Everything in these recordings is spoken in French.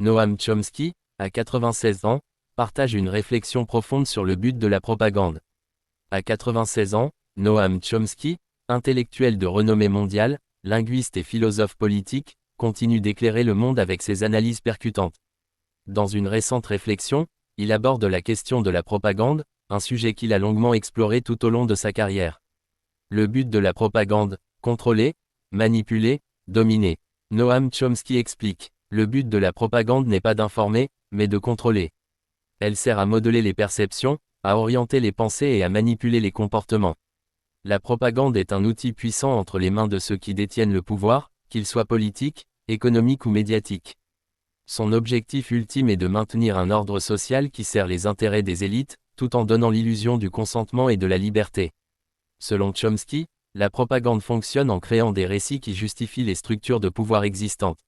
Noam Chomsky, à 96 ans, partage une réflexion profonde sur le but de la propagande. À 96 ans, Noam Chomsky, intellectuel de renommée mondiale, linguiste et philosophe politique, continue d'éclairer le monde avec ses analyses percutantes. Dans une récente réflexion, il aborde la question de la propagande, un sujet qu'il a longuement exploré tout au long de sa carrière. Le but de la propagande, contrôler, manipuler, dominer. Noam Chomsky explique, le but de la propagande n'est pas d'informer, mais de contrôler. Elle sert à modeler les perceptions, à orienter les pensées et à manipuler les comportements. La propagande est un outil puissant entre les mains de ceux qui détiennent le pouvoir, qu'il soit politique, économique ou médiatique. Son objectif ultime est de maintenir un ordre social qui sert les intérêts des élites, tout en donnant l'illusion du consentement et de la liberté. Selon Chomsky, la propagande fonctionne en créant des récits qui justifient les structures de pouvoir existantes.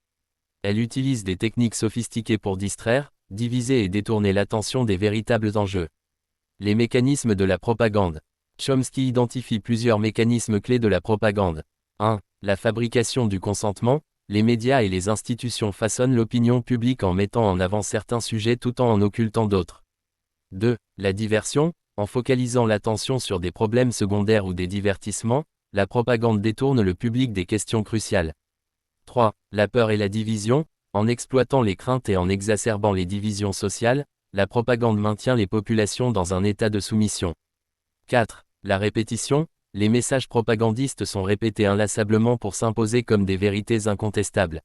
Elle utilise des techniques sophistiquées pour distraire, diviser et détourner l'attention des véritables enjeux. Les mécanismes de la propagande. Chomsky identifie plusieurs mécanismes clés de la propagande. 1. La fabrication du consentement. Les médias et les institutions façonnent l'opinion publique en mettant en avant certains sujets tout en occultant d'autres. 2. La diversion. En focalisant l'attention sur des problèmes secondaires ou des divertissements, la propagande détourne le public des questions cruciales. 3. La peur et la division. En exploitant les craintes et en exacerbant les divisions sociales, la propagande maintient les populations dans un état de soumission. 4. La répétition. Les messages propagandistes sont répétés inlassablement pour s'imposer comme des vérités incontestables.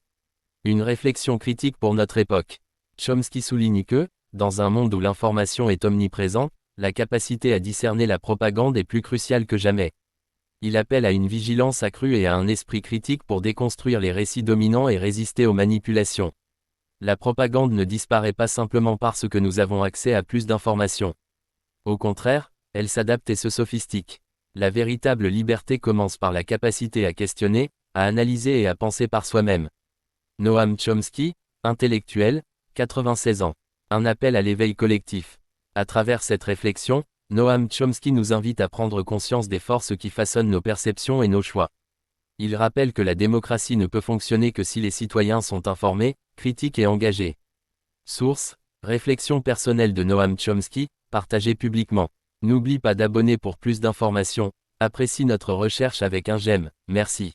Une réflexion critique pour notre époque. Chomsky souligne que, dans un monde où l'information est omniprésente, la capacité à discerner la propagande est plus cruciale que jamais. Il appelle à une vigilance accrue et à un esprit critique pour déconstruire les récits dominants et résister aux manipulations. La propagande ne disparaît pas simplement parce que nous avons accès à plus d'informations. Au contraire, elle s'adapte et se sophistique. La véritable liberté commence par la capacité à questionner, à analyser et à penser par soi-même. Noam Chomsky, intellectuel, 96 ans. Un appel à l'éveil collectif. À travers cette réflexion, Noam Chomsky nous invite à prendre conscience des forces qui façonnent nos perceptions et nos choix. Il rappelle que la démocratie ne peut fonctionner que si les citoyens sont informés, critiques et engagés. Source, réflexion personnelle de Noam Chomsky, partagée publiquement. N'oublie pas d'abonner pour plus d'informations, apprécie notre recherche avec un j'aime, merci.